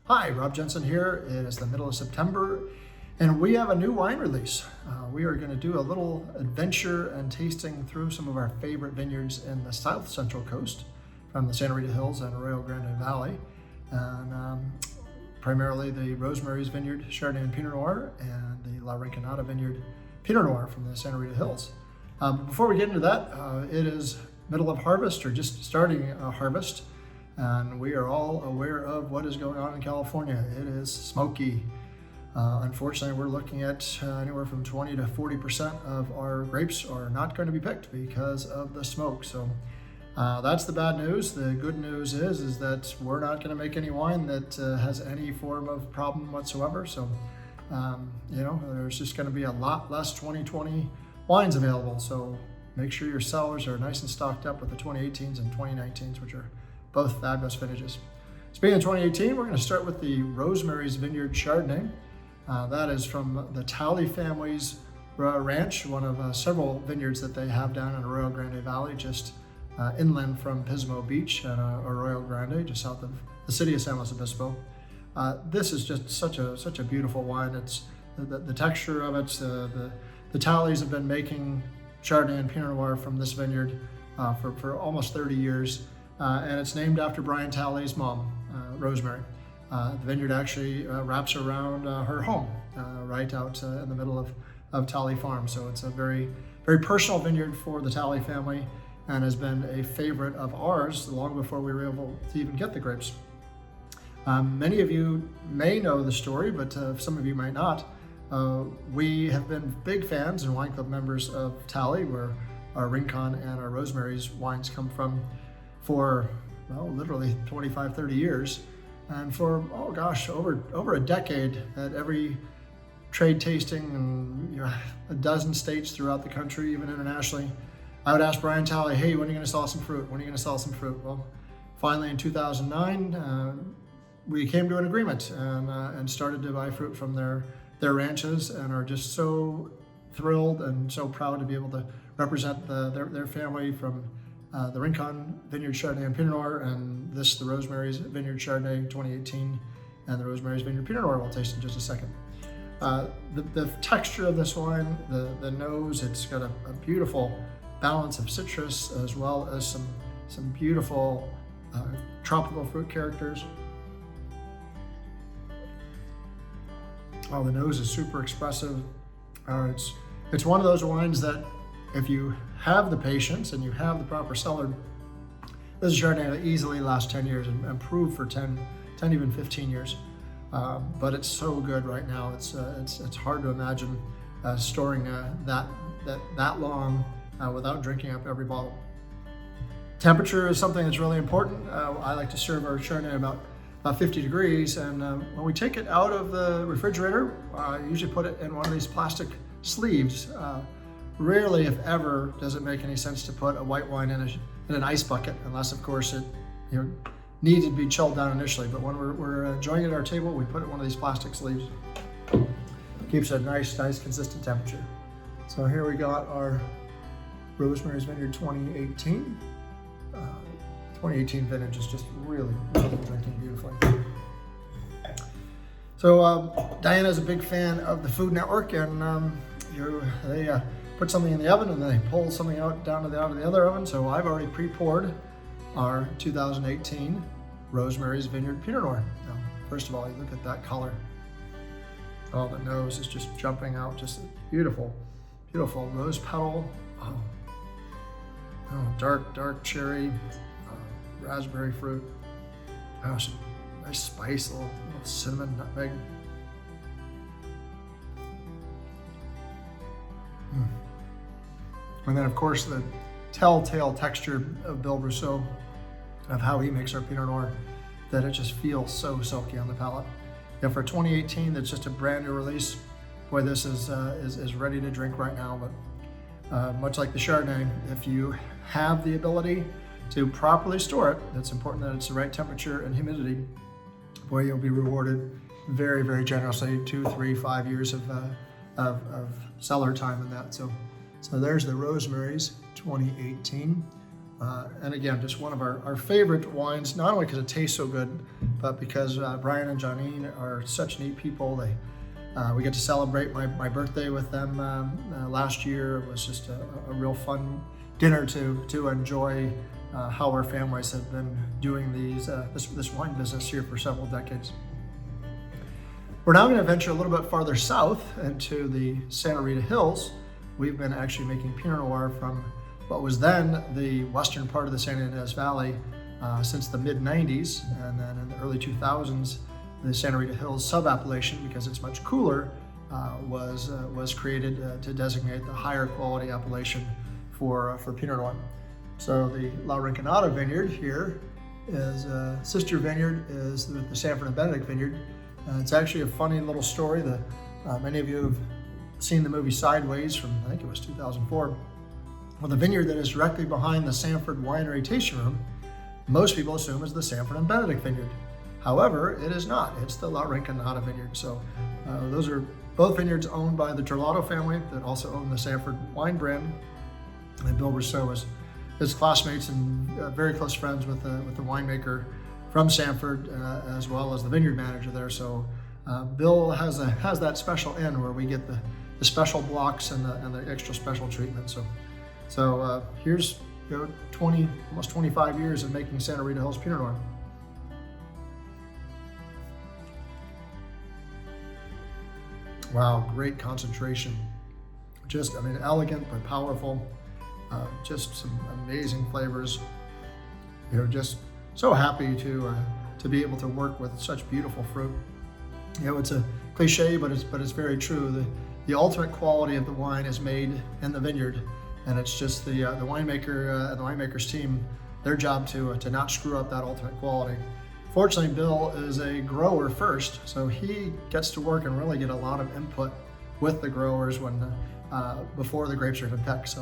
Hi, Rob Jensen here. It is the middle of September and we have a new wine release. We are going to do a little adventure and tasting through some of our favorite vineyards in the South Central Coast from the Santa Rita Hills and Arroyo Grande Valley. And primarily the Rosemary's Vineyard Chardonnay and Pinot Noir and the La Rinconada Vineyard Pinot Noir from the Santa Rita Hills. Before we get into that, it is middle of harvest or just starting harvest. And we are all aware of what is going on in California. It is smoky. Unfortunately, we're looking at anywhere from 20 to 40% of our grapes are not going to be picked because of the smoke. So that's the bad news. The good news is that we're not going to make any wine that has any form of problem whatsoever. So, there's just going to be a lot less 2020 wines available. So make sure your cellars are nice and stocked up with the 2018s and 2019s, which are both fabulous vintages. Speaking of 2018, we're going to start with the Rosemary's Vineyard Chardonnay. That is from the Talley family's ranch, one of several vineyards that they have down in Arroyo Grande Valley, just inland from Pismo Beach and Arroyo Grande, just south of the city of San Luis Obispo. This is just such a beautiful wine. It's the texture of it. The Talleys have been making Chardonnay and Pinot Noir from this vineyard for almost 30 years. And it's named after Brian Talley's mom, Rosemary. The vineyard actually wraps around her home, right out in the middle of Talley Farm. So it's a very, very personal vineyard for the Talley family and has been a favorite of ours long before we were able to even get the grapes. Many of you may know the story, but some of you might not. We have been big fans and wine club members of Talley, where our Rincon and our Rosemary's wines come from, for literally 25, 30 years. And for, over a decade at every trade tasting in a dozen states throughout the country, even internationally, I would ask Brian Talley, hey, when are you gonna sell some fruit? When are you gonna sell some fruit? Well, finally in 2009, we came to an agreement and started to buy fruit from their ranches, and are just so thrilled and so proud to be able to represent their family from the Rincon Vineyard Chardonnay and Pinot Noir, and the Rosemary's Vineyard Chardonnay 2018, and the Rosemary's Vineyard Pinot Noir we'll taste in just a second. The texture of this wine, the nose, it's got a beautiful balance of citrus as well as some beautiful tropical fruit characters. Oh, the nose is super expressive. It's one of those wines that, if you have the patience and you have the proper cellar, this is Chardonnay that easily lasts 10 years and improve for 10, even 15 years. But it's so good right now. It's hard to imagine storing that long without drinking up every bottle. Temperature is something that's really important. I like to serve our Chardonnay about 50 degrees, and when we take it out of the refrigerator, I usually put it in one of these plastic sleeves. Rarely, if ever, does it make any sense to put a white wine in an ice bucket, unless, of course, it needed to be chilled down initially. But when we're enjoying it at our table, we put it in one of these plastic sleeves. Keeps a nice, consistent temperature. So here we got our Rosemary's Vineyard 2018. 2018 vintage is just really drinking beautifully. So Diana's a big fan of the Food Network, and they put something in the oven and then they pull something out of the other oven. So I've already pre-poured our 2018 Rosemary's Vineyard Pinot Noir. Now, first of all, you look at that color. Oh, the nose is just jumping out, just beautiful rose petal. Oh, dark cherry, raspberry fruit. Oh, some nice spice, a little cinnamon, nutmeg. And then, of course, the telltale texture of Bill Rousseau, of how he makes our Pinot Noir, that it just feels so silky on the palate. And for 2018, that's just a brand new release. Boy, this is ready to drink right now. But much like the Chardonnay, if you have the ability to properly store it, it's important that it's the right temperature and humidity. Boy, you'll be rewarded very, very generously. 2, 3, 5 years of cellar time in that. So there's the Rosemary's 2018 And again, just one of our favorite wines, not only because it tastes so good, but because Brian and Janine are such neat people. We get to celebrate my birthday with them last year. It was just a real fun dinner to enjoy how our families have been doing this wine business here for several decades. We're now going to venture a little bit farther south into the Santa Rita Hills. We've been actually making Pinot Noir from what was then the western part of the San Ynez Valley since the mid-90s, and then in the early 2000s, the Santa Rita Hills sub-appellation, because it's much cooler, was created to designate the higher quality appellation for Pinot Noir. So the La Rinconada vineyard here is sister vineyard is the Sanford and Benedict vineyard. It's actually a funny little story that many of you have seen the movie Sideways from, I think it was 2004. Well, the vineyard that is directly behind the Sanford Winery tasting room, most people assume is the Sanford and Benedict vineyard. However, it is not. It's the La Rinconada vineyard. So those are both vineyards owned by the Terlato family that also own the Sanford wine brand. And Bill Rousseau is his classmates and very close friends with the winemaker from Sanford, as well as the vineyard manager there. So Bill has that special end where we get the special blocks and the extra special treatment. So here's almost 25 years of making Santa Rita Hills Pinot Noir. Wow, great concentration. Elegant but powerful. Just some amazing flavors. Just so happy to be able to work with such beautiful fruit. It's a cliche, but it's very true. The ultimate quality of the wine is made in the vineyard, and it's just the winemaker and the winemaker's team, their job to not screw up that ultimate quality. Fortunately, Bill is a grower first, so he gets to work and really get a lot of input with the growers before the grapes are even picked.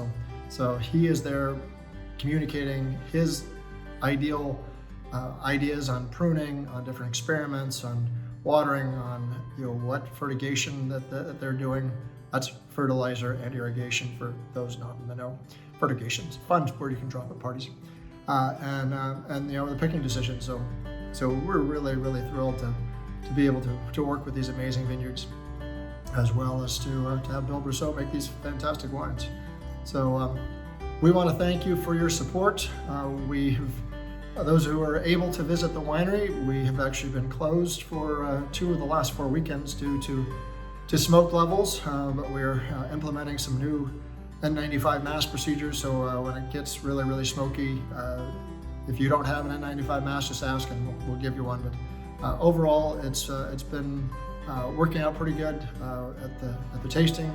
So he is there communicating his ideal ideas on pruning, on different experiments, on watering, on what fertigation that they're doing. That's fertilizer and irrigation for those not in the know. Fertigation's a fun word you can drop at parties. And the picking decision. So we're really, really thrilled to be able to work with these amazing vineyards, as well as to have Bill Rousseau make these fantastic wines. So we want to thank you for your support. Those who are able to visit the winery, we have actually been closed for 2 of the last 4 weekends due to smoke levels, but we're implementing some new N95 mask procedures. So when it gets really, really smoky, if you don't have an N95 mask, just ask and we'll give you one. But overall, it's been working out pretty good at the tasting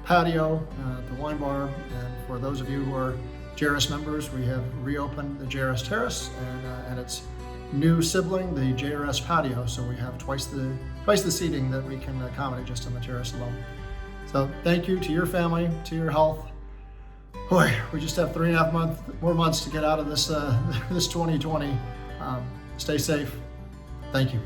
patio, the wine bar, and for those of you who are JRS members, we have reopened the JRS Terrace and its new sibling, the JRS Patio. So we have twice the seating that we can accommodate just on the terrace alone. So thank you to your family, to your health. Boy, we just have 3.5 more months to get out of this 2020. Stay safe. Thank you.